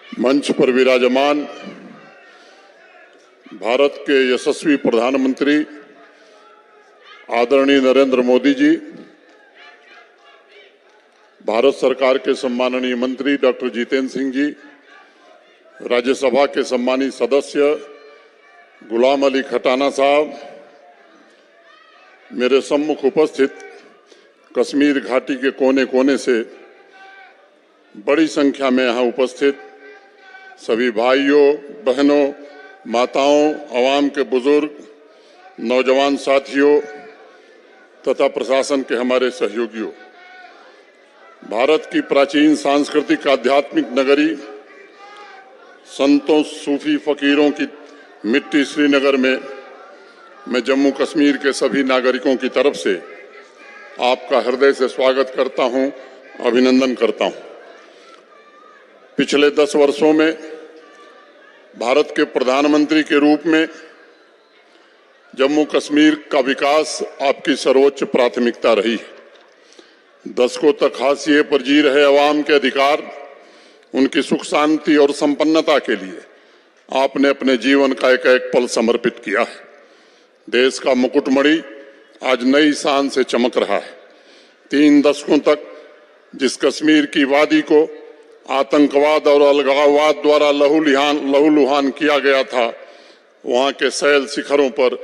मंच पर विराजमान भारत के यशस्वी प्रधानमंत्री आदरणीय नरेंद्र मोदी जी, भारत सरकार के सम्माननीय मंत्री डॉक्टर जितेंद्र सिंह जी, राज्यसभा के सम्मानित सदस्य गुलाम अली खटाना साहब, मेरे सम्मुख उपस्थित कश्मीर घाटी के कोने कोने से बड़ी संख्या में यहाँ उपस्थित सभी भाइयों, बहनों, माताओं, आवाम के बुजुर्ग, नौजवान साथियों तथा प्रशासन के हमारे सहयोगियों, भारत की प्राचीन सांस्कृतिक आध्यात्मिक नगरी, संतों, सूफी फकीरों की मिट्टी श्रीनगर में मैं जम्मू कश्मीर के सभी नागरिकों की तरफ से आपका हृदय से स्वागत करता हूं, अभिनंदन करता हूं। पिछले 10 वर्षों में भारत के प्रधानमंत्री के रूप में जम्मू कश्मीर का विकास आपकी सर्वोच्च प्राथमिकता रही है। दशकों तक हाशिए पर जी रहे अवाम के अधिकार, उनकी सुख शांति और संपन्नता के लिए आपने अपने जीवन का एक एक पल समर्पित किया है। देश का मुकुटमणि आज नई शान से चमक रहा है। 3 दशकों तक जिस कश्मीर की वादी को आतंकवाद और अलगाववाद द्वारा लहूलुहान किया गया था, वहां के शैल शिखरों पर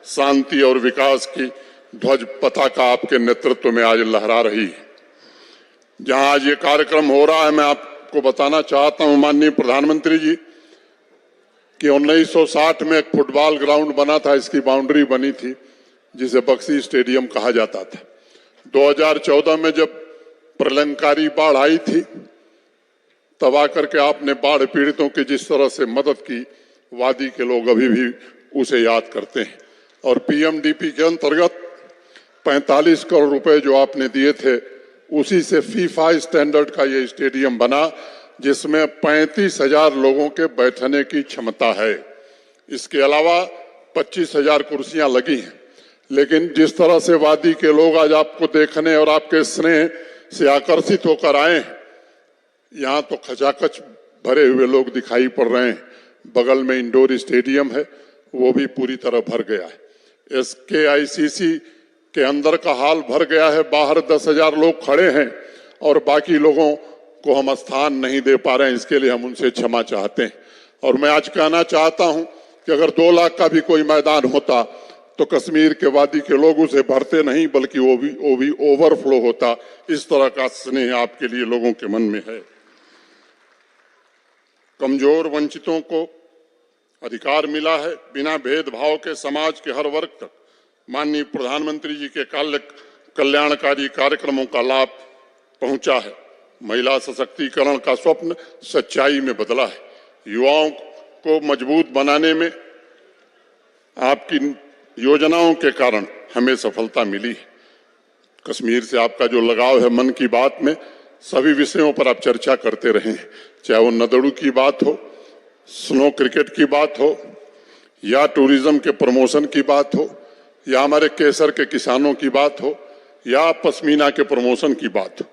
शांति और विकास की ध्वज पताका आपके नेतृत्व में आज लहरा रही है। जहां आज ये कार्यक्रम हो रहा है, मैं आपको बताना चाहता हूं माननीय प्रधानमंत्री जी कि 1960 में एक फुटबॉल ग्राउंड बना था, इसकी बाउंड्री बनी थी जिसे बक्सी स्टेडियम कहा जाता था। 2014 में जब प्रलयंकारी बाढ़ आई थी, तब आकर के आपने बाढ़ पीड़ितों की जिस तरह से मदद की, वादी के लोग अभी भी उसे याद करते हैं। और पीएमडीपी के अंतर्गत 45 करोड़ रुपए जो आपने दिए थे, उसी से फीफा स्टैंडर्ड का ये स्टेडियम बना, जिसमें 35,000 लोगों के बैठने की क्षमता है। इसके अलावा 25,000 कुर्सियां लगी हैं। लेकिन जिस तरह से वादी के लोग आज आपको देखने और आपके स्नेह से आकर्षित होकर आए हैं, यहाँ तो खचाखच भरे हुए लोग दिखाई पड़ रहे हैं। बगल में इंडोर स्टेडियम है, वो भी पूरी तरह भर गया है। SKICC के अंदर का हाल भर गया है, बाहर 10,000 लोग खड़े हैं और बाकी लोगों को हम स्थान नहीं दे पा रहे हैं। इसके लिए हम उनसे क्षमा चाहते हैं। और मैं आज कहना चाहता हूं कि अगर 2 लाख का भी कोई मैदान होता तो कश्मीर के वादी के लोग उसे भरते नहीं, बल्कि वो भी ओवरफ्लो होता। इस तरह का स्नेह आपके लिए लोगों के मन में है। कमजोर वंचितों को अधिकार मिला है, बिना भेदभाव के समाज के हर वर्ग तक माननीय प्रधानमंत्री जी के कल्याणकारी कार्यक्रमों का लाभ पहुंचा है। महिला सशक्तिकरण का स्वप्न सच्चाई में बदला है। युवाओं को मजबूत बनाने में आपकी योजनाओं के कारण हमें सफलता मिली है। कश्मीर से आपका जो लगाव है, मन की बात में सभी विषयों पर आप चर्चा करते रहे हैं, चाहे वो नदड़ू की बात हो, स्नो क्रिकेट की बात हो, या टूरिज्म के प्रमोशन की बात हो, या हमारे केसर के किसानों की बात हो, या पश्मीना के प्रमोशन की बात हो।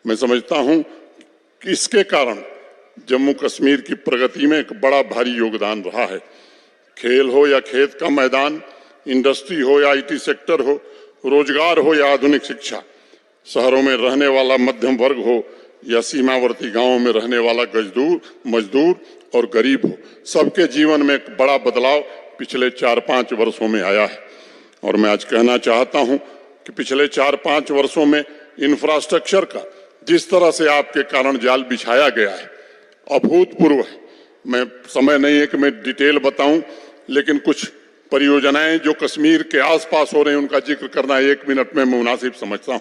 मैं समझता हूं कि इसके कारण जम्मू कश्मीर की प्रगति में एक बड़ा भारी योगदान रहा है। खेल हो या खेत का मैदान, इंडस्ट्री हो या IT सेक्टर हो, रोजगार हो या आधुनिक शिक्षा, शहरों में रहने वाला मध्यम वर्ग हो या सीमावर्ती गांवों में रहने वाला मजदूर और गरीब हो, सबके जीवन में एक बड़ा बदलाव पिछले 4-5 वर्षों में आया है। और मैं आज कहना चाहता हूं कि पिछले 4-5 वर्षों में इंफ्रास्ट्रक्चर का जिस तरह से आपके कारण जाल बिछाया गया है, अभूतपूर्व है। मैं समय नहीं है कि मैं डिटेल बताऊं, लेकिन कुछ परियोजनाएं जो कश्मीर के आसपास हो रही हैं, उनका जिक्र करना 1 मिनट में मुनासिब समझता हूं।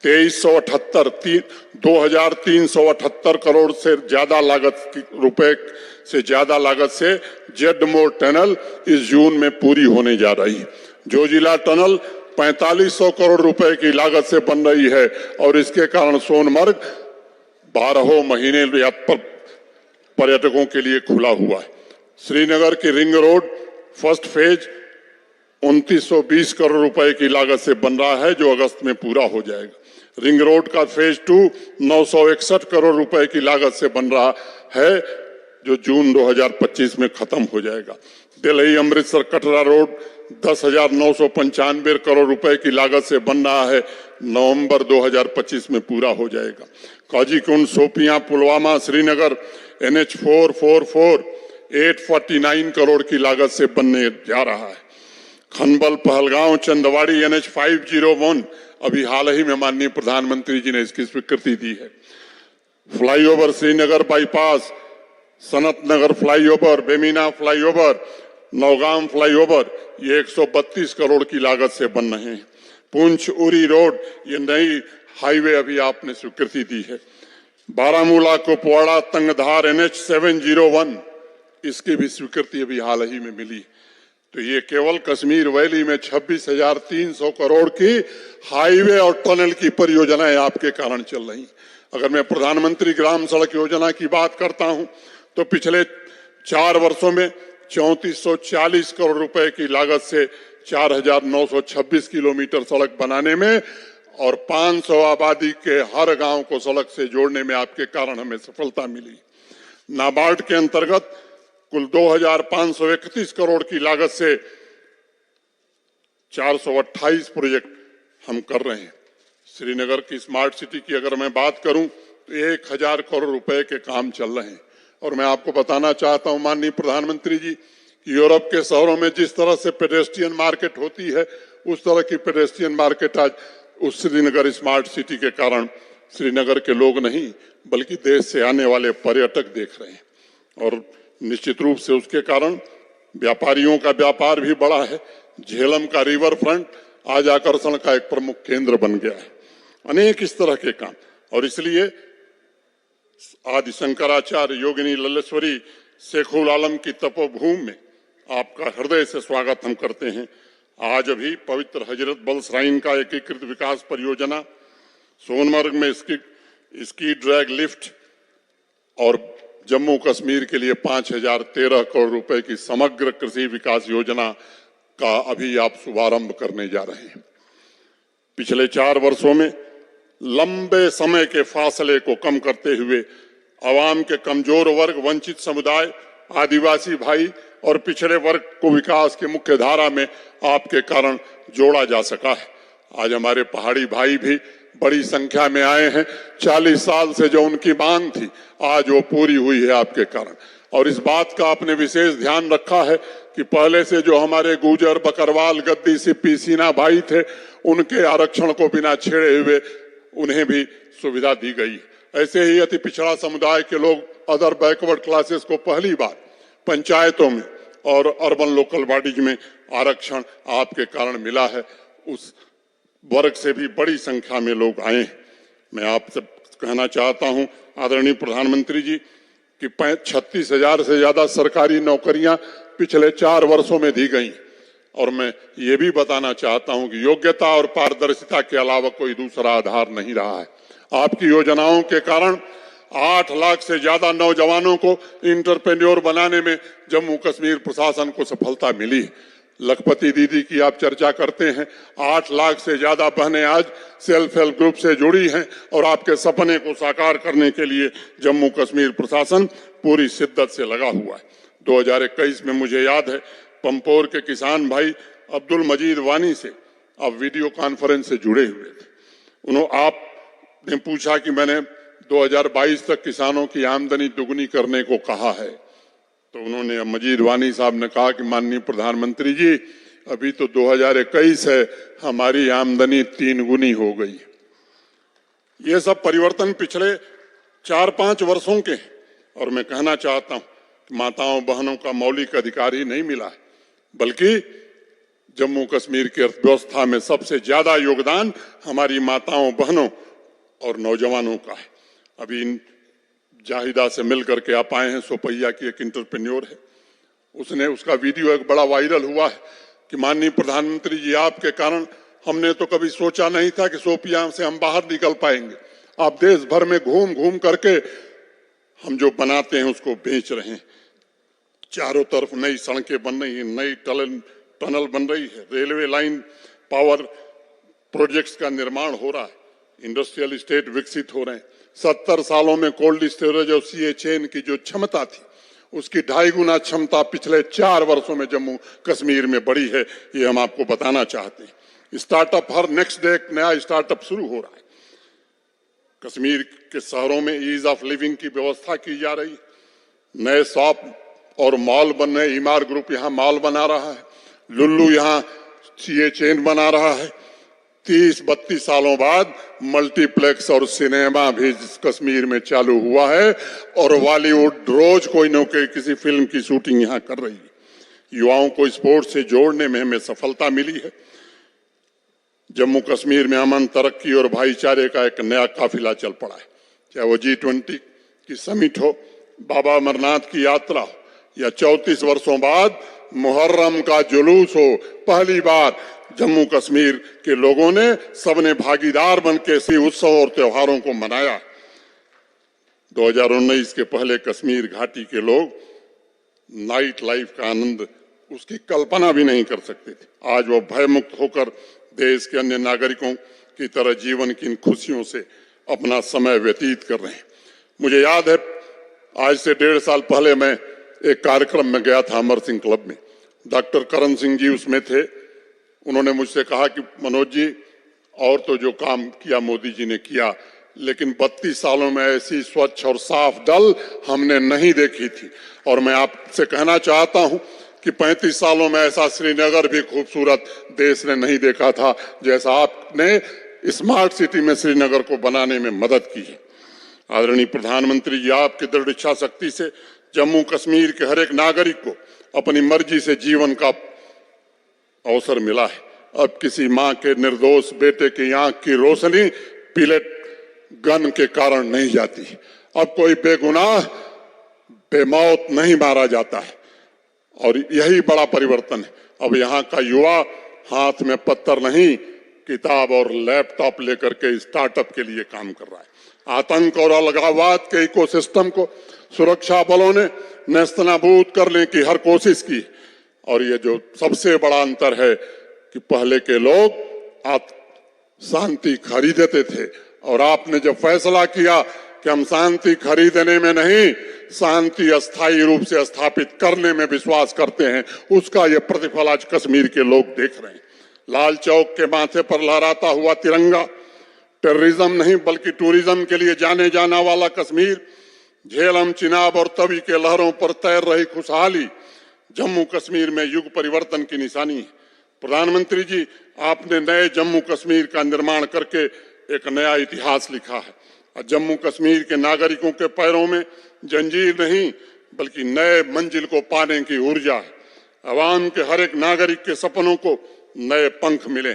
2,378 करोड़ से ज्यादा लागत से जेडमोर टनल इस जून में पूरी होने जा रही है। जोजिला टनल 4500 करोड़ रुपए की लागत से बन रही है और इसके कारण सोनमर्ग 12 महीने पर्यटकों के लिए खुला हुआ है। श्रीनगर की ring road first phase 2920 crore रुपए की लागत से बन रहा है, जो अगस्त में पूरा हो जाएगा। रिंग रोड का फेज 2 961 करोड़ रुपए की लागत से बन रहा है जो जून 2025 में खत्म हो जाएगा। दिल्ली अमृतसर कटरा रोड 10,995 करोड़ रुपए की लागत से बन रहा है, नवंबर 2025 में पूरा हो जाएगा। काजीकुंड शोपियां पुलवामा श्रीनगर NH 444 849 करोड़ की लागत से बनने जा रहा है। खनबल पहलगांव चंदवाड़ी NH 501 अभी हाल ही में माननीय प्रधानमंत्री जी ने इसकी स्वीकृति दी है। Flyover Srinagar bypass, Sanat Nagar flyover, Bemina flyover, Naugam flyover, ये 132 करोड़ की लागत से बन रहे हैं। पुंछ उरी रोड, ये नई हाईवे अभी आपने स्वीकृति दी है। बारामूला कुपवाड़ा तंगधार NH 701, इसकी भी स्वीकृति अभी हाल ही में मिली। तो ये केवल कश्मीर वैली में 26,300 करोड़ की हाईवे और टनल की परियोजनाएं आपके कारण चल रही। अगर मैं प्रधानमंत्री ग्राम सड़क योजना की बात करता हूं तो पिछले 4 वर्षों में 3440 करोड़ रुपए की लागत से 4,926 किलोमीटर सड़क बनाने में और 500 आबादी के हर गांव को सड़क से जोड़ने में आपके कारण हमें सफलता मिली। नाबार्ड के अंतर्गत कुल 2,531 करोड़ की लागत से 428 प्रोजेक्ट हम कर रहे हैं। श्रीनगर की स्मार्ट सिटी की अगर मैं बात करूं तो 1,000 करोड़ रुपए के काम चल रहे हैं। और मैं आपको बताना चाहता हूं माननीय प्रधानमंत्री जी कि यूरोप के शहरों में जिस तरह से पेडेस्ट्रियन मार्केट होती है, उस तरह की पेडेस्ट्रियन मार्केट आज उस श्रीनगर स्मार्ट सिटी के कारण श्रीनगर के लोग नहीं बल्कि देश से आने वाले पर्यटक देख रहे हैं। और निश्चित रूप से उसके कारण व्यापारियों का व्यापार भी बढ़ा है। झेलम का रिवर फ्रंट आज आकर्षण का एक प्रमुख केंद्र बन गया है। अनेक इस तरह के काम, और इसलिए आदि शंकराचार्य योगिनी लल्लेश्वरी शेखुल आलम की तपोभूमि में आपका हृदय से स्वागत हम करते हैं। आज अभी पवित्र हजरत बल श्राइन का एकीकृत विकास परियोजना, सोनमर्ग में स्की ड्रैग लिफ्ट और जम्मू कश्मीर के लिए 5,013 करोड़ रुपए की समग्र कृषि विकास योजना का अभी आप शुभारंभ करने जा रहे हैं। पिछले 4 वर्षों में लंबे समय के फासले को कम करते हुए आवाम के कमजोर वर्ग, वंचित समुदाय, आदिवासी भाई और पिछड़े वर्ग को विकास की मुख्य धारा में आपके कारण जोड़ा जा सका है। आज हमारे पहाड़ी भाई भी बड़ी संख्या में आए हैं। 40 साल से जो उनकी मांग थी आज वो पूरी हुई है आपके कारण। और इस बात का आपने विशेष ध्यान रखा है कि पहले से जो हमारे गुजर, बकरवाल, गद्दी, सिप्पी, सीना भाई थे, उनके आरक्षण को बिना छेड़े हुए उन्हें भी सुविधा दी गई। ऐसे ही अति पिछड़ा समुदाय के लोग, अदर बैकवर्ड क्लासेस को पहली बार पंचायतों में और अर्बन लोकल बॉडीज में आरक्षण आपके कारण मिला है। उस वर्ग से भी बड़ी संख्या में लोग आए हैं। मैं आपसे कहना चाहता हूं आदरणीय प्रधानमंत्री जी कि 36,000 से ज्यादा सरकारी नौकरियां पिछले 4 वर्षों में दी गई। और मैं ये भी बताना चाहता हूं कि योग्यता और पारदर्शिता के अलावा कोई दूसरा आधार नहीं रहा है। आपकी योजनाओं के कारण 8 लाख से ज्यादा नौजवानों को इंटरप्रेन्योर बनाने में जम्मू कश्मीर प्रशासन को सफलता मिली है। लखपति दीदी की आप चर्चा करते हैं, 8 लाख से ज्यादा बहनें आज सेल्फ हेल्प ग्रुप से जुड़ी हैं और आपके सपने को साकार करने के लिए जम्मू कश्मीर प्रशासन पूरी शिद्दत से लगा हुआ है। 2021 में मुझे याद है पंपोर के किसान भाई अब्दुल मजीद वानी से आप वीडियो कॉन्फ्रेंस से जुड़े हुए थे। आपने पूछा कि मैंने 2022 तक किसानों की आमदनी दुगनी करने को कहा है, तो उन्होंने, मजीद वानी साहब ने कहा कि माननीय प्रधानमंत्री जी अभी तो 2021 है, हमारी आमदनी 3 गुनी हो गई। ये सब परिवर्तन पिछले 4-5 वर्षों के हैं। और मैं कहना चाहता हूं माताओं बहनों का मौलिक अधिकार ही नहीं मिला है, बल्कि जम्मू कश्मीर की अर्थव्यवस्था में सबसे ज्यादा योगदान हमारी माताओं बहनों और नौजवानों का है। अभी इन जाहिदा से मिलकर के आप आए हैं, सोपैया की एक इंटरप्रेन्योर है, उसका वीडियो एक बड़ा वायरल हुआ है कि माननीय प्रधानमंत्री जी आपके कारण हमने तो कभी सोचा नहीं था कि सोपिया से हम बाहर निकल पाएंगे। आप देश भर में घूम घूम करके हम जो बनाते हैं उसको बेच रहे हैं। चारों तरफ नई सड़कें बन रही हैं, नई टनल बन रही है, रेलवे लाइन, पावर प्रोजेक्ट्स का निर्माण हो रहा है, इंडस्ट्रियल स्टेट विकसित हो रहे हैं। 70 सालों में कोल्ड स्टोरेज और सीए चेन की जो क्षमता थी उसकी 2.5 गुना क्षमता पिछले 4 वर्षों में जम्मू कश्मीर में बढ़ी है, ये हम आपको बताना चाहते हैं। स्टार्टअप, हर नेक्स्ट डे एक नया स्टार्टअप शुरू हो रहा है। कश्मीर के शहरों में ईज ऑफ लिविंग की व्यवस्था की जा रही है, नए शॉप और मॉल बन रहे। ईमार ग्रुप यहाँ मॉल बना रहा है, लुल्लू यहाँ सीए चेन बना रहा है। 30-32 सालों बाद मल्टीप्लेक्स और सिनेमा भी कश्मीर में चालू हुआ है और बॉलीवुड रोज कोई न कोई किसी फिल्म की शूटिंग यहाँ कर रही है। युवाओं को स्पोर्ट्स से जोड़ने में हमें सफलता मिली है। जम्मू कश्मीर में अमन, तरक्की और भाईचारे का एक नया काफिला चल पड़ा है। चाहे वो G20 की समिट हो, बाबा अमरनाथ की यात्रा हो या 34 वर्षों बाद मुहर्रम का जुलूस हो, पहली बार जम्मू कश्मीर के लोगों ने सबने भागीदार बनकर इसी उत्सव और त्योहारों को मनाया। 2019 के पहले कश्मीर घाटी के लोग नाइट लाइफ का आनंद उसकी कल्पना भी नहीं कर सकते थे। आज वो भयमुक्त होकर देश के अन्य नागरिकों की तरह जीवन की इन खुशियों से अपना समय व्यतीत कर रहे हैं। मुझे याद है, आज से 1.5 साल पहले मैं एक कार्यक्रम में गया था अमर सिंह क्लब में। डॉक्टर करण सिंह जी उसमें थे। उन्होंने मुझसे कहा कि मनोज जी, और तो जो काम किया मोदी जी ने किया, लेकिन 32 सालों में ऐसी स्वच्छ और साफ डल हमने नहीं देखी थी। और मैं आपसे कहना चाहता हूं कि 35 सालों में ऐसा श्रीनगर भी खूबसूरत देश ने नहीं देखा था जैसा आपने स्मार्ट सिटी में श्रीनगर को बनाने में मदद की है। आदरणीय प्रधानमंत्री जी, आपकी दृढ़ इच्छा शक्ति से जम्मू कश्मीर के हर एक नागरिक को अपनी मर्जी से जीवन का अवसर मिला है। अब किसी मां के निर्दोष बेटे की आंख की रोशनी पिलेट गन के कारण नहीं जाती। अब कोई बेगुनाह बेमौत नहीं मारा जाता है और यही बड़ा परिवर्तन है। अब यहाँ का युवा हाथ में पत्थर नहीं, किताब और लैपटॉप लेकर के स्टार्टअप के लिए काम कर रहा है। आतंक और अलगाववाद के इकोसिस्टम को सुरक्षा बलों ने नेस्तनाबूद करने की हर कोशिश की। और ये जो सबसे बड़ा अंतर है कि पहले के लोग शांति खरीदते थे और आपने जब फैसला किया कि हम शांति खरीदने में नहीं, शांति अस्थायी रूप से स्थापित करने में विश्वास करते हैं, उसका ये प्रतिफल आज कश्मीर के लोग देख रहे हैं। लाल चौक के माथे पर लहराता हुआ तिरंगा, टेररिज्म नहीं बल्कि टूरिज्म के लिए जाने जाना वाला कश्मीर, झेलम, चिनाब और तवी के लहरों पर तैर रही खुशहाली जम्मू कश्मीर में युग परिवर्तन की निशानी है। प्रधानमंत्री जी, आपने नए जम्मू कश्मीर का निर्माण करके एक नया इतिहास लिखा है और जम्मू कश्मीर के नागरिकों के पैरों में जंजीर नहीं बल्कि नए मंजिल को पाने की ऊर्जा है। अवाम के हर एक नागरिक के सपनों को नए पंख मिले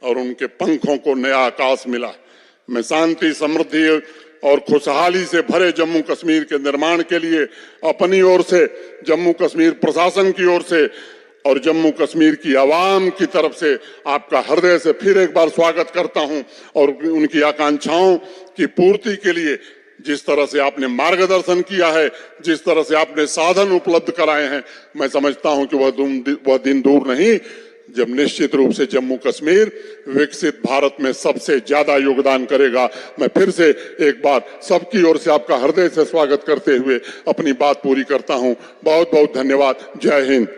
और उनके पंखों को नया आकाश मिला। मैं शांति, समृद्धि और खुशहाली से भरे जम्मू कश्मीर के निर्माण के लिए अपनी ओर से, जम्मू कश्मीर प्रशासन की ओर से और जम्मू कश्मीर की आवाम की तरफ से आपका हृदय से फिर एक बार स्वागत करता हूं और उनकी आकांक्षाओं की पूर्ति के लिए जिस तरह से आपने मार्गदर्शन किया है, जिस तरह से आपने साधन उपलब्ध कराए हैं, मैं समझता हूं कि वह दिन दूर नहीं जब निश्चित रूप से जम्मू कश्मीर विकसित भारत में सबसे ज्यादा योगदान करेगा। मैं फिर से एक बार सबकी ओर से आपका हृदय से स्वागत करते हुए अपनी बात पूरी करता हूं। बहुत बहुत धन्यवाद। जय हिंद।